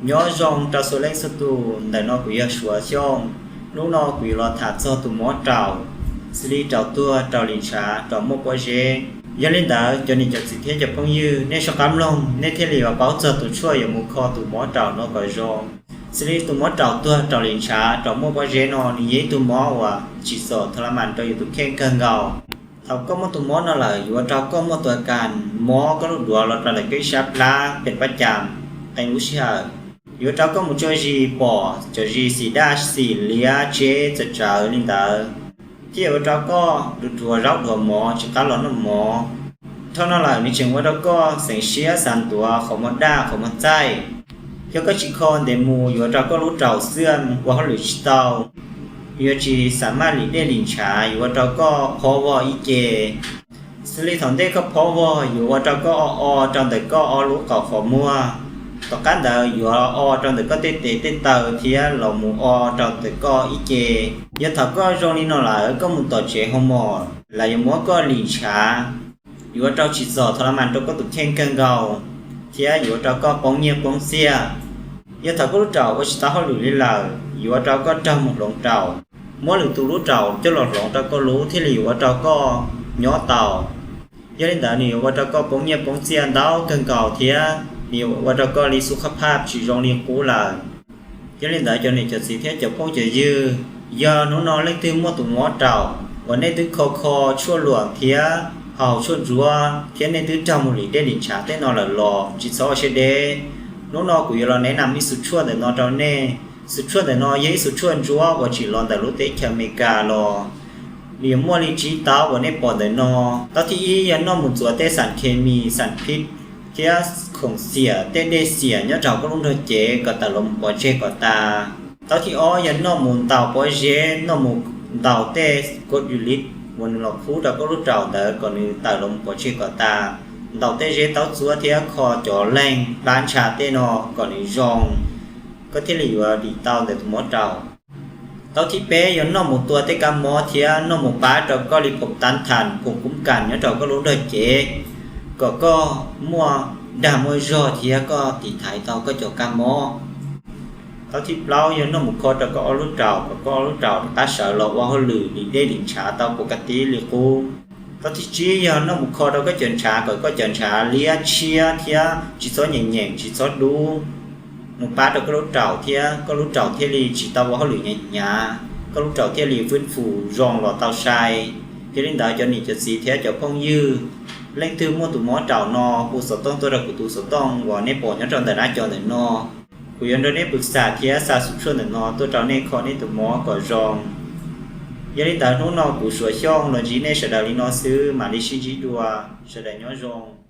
nhớ rong trao số lên số tu đại nó cũng yêu sửa xong lúc nó cũng lo thả cho tụ mỏ trào xử lý trào tua trào lì xả trào một quả dê giờ lên đó cho nên chặt sự thế chặt phong như nên sao cam long nên thế liệu báo cho tụ chua ở một kho tụ mỏ trào nó gọi rong xử lý tụ mỏ trào tua trào lì xả trào một quả dê nó như vậy tụ mỏ và chỉ sợ thằng làm ăn cho tụ khen cơn gạo thầu có một tụ mỏ nó là vừa trào có một tuổi càn mỏ có lúc đùa là cái sáp láเป็นประจำanhรู้เชื่ออยู่เจ้าก็มุ่งจะจีปอจะจีสีดาสีเลียเจจะเจอลินดาที่อยู่เจ้าก็ดูตัวเราตัวหมอจะการหลอนหมอเท่านั้นแหละนี่จึงว่าเราก็เสียงเชียร์สั่นตัวของมันด่าของมันใจเกี่ยวกับชิคอนเดมูอยู่เจ้าก็รู้เจ้าเสื่อมว่าเขาหลุดชิตาอยู่จีสามารถหลีกเลี่ยงลินชาอยู่ว่าเจ้าก็พอว่าอีเกสิริทองเด็กก็พอว่าอยู่ว่าเจ้าก็จังแต่ก็รู้เก่าขอมัวต่อการเดินอยู่จังแต่ก็เตะเตอเทียหล่อหมูจังแต่ก็อีเกยัดถักก็ตรงนี้นอหลายก็มุนต่อเจฮอมอหลายมัวก็หลีชาอยู่ว่าเจ้าชิดสอทรมานตัวก็ตุกเข่งกันเก่าเทียอยู่ว่าเจ้าก็ป้องเงียบป้องเสียยัดถักก็รู้เจ้าว่าชิตาเขาหลุดเลยอยู่ว่าเจ้าก็จำหมดหลงเจ้ามัวหรือตัวรู้เจ้าเจ้าหลอดหลงเจ้าก็รู้ที่อยู่ว่าเจ้าก็ย้อเต่ายันเดินอยู่ว่าเจ้าก็ป้องเงียบป้องเสียดาวกันเก่าเทียnhiều và đó có lýสุขภาพchỉ trong liên cũ là cho nên đã cho nên cho sĩ thế cho phong chờ dư giờ nó lên từ mua tụ ngõ trào và nên từ kho chua luồng thía hào chua rùa thế nên từ trong một lý để định trả thế nó là lò chỉ so sẽ để nó cũng là nấy nằm đi sụt chua để nó trao nè sụt chua để nó giấy sụt chua rùa và chỉ lon tại lúc tết chemical lò nhiều mua lý trí táo và nên bỏ để nó tao thì ý nó một số tê sản chemi sản pitที่ของเสียเต้ได้เสียเนี่ยเจ้าก็ลงเธอเจก็ตาลมปอเจก็ตาตอนที่ยันนอมุนเต่าปอเจนอมุนเต่าเต้กดอยู่ลิดวันหลอกคู่เราก็รู้เจ้าแต่ก่อนนี้ตาลมปอเจก็ตาเต่าเต้เจเต่าสัวเทียคอจ่อแรงร้านชาเต้นอก่อนนี้รองก็ที่เหลือดีเต่าแต่ถุงมอเจ้าตอนที่เป๊ยยันนอมุนตัวเต้กามอเทียนอมุนป้าเราก็รีบผมตันทันผมคุ้มกันเนี่ยเราก็รู้เธอเจก็มัวด่ามวยรอเทียก็ตีถ่ายเตาก็จกามอเตาที่เปล่ายันน้องมุขแต่ก็รู้เจ้าก็รู้เจ้าตาเสือหลอกว่าเขาหลือดีได้ดิ่งชาเตาปกติเลยกูเตาที่จี้ยันน้องมุขเราก็เจินชาก็เจินชาเลี้ยเชียเทียจีซอแง่จีซอดูมุป้าเราก็รู้เจ้าเทียก็รู้เจ้าเทียรีจีเตาว่าเขาหลือแง่ก็รู้เจ้าเทียรีฟื้นฟูรองหล่อเตาชายที่เล่นดาวจะหนีจะสีเทียจะพงยื้อlên từ mua tụ mỏ trào nò phụ sở tông tôi là của tụ sở tông và nếp bỏ nhớ tròn tại đã cho để nò của dân đó nếp bực xả thía xả sụp xuân để nò tôi trào nếp khó nếp tụ mỏ cỏ rong giờ đi tại nó nò của sửa xong là chỉ nếp sẽ đào đi nò xứ mà đi xin chỉ đùa sẽ đào nhớ rong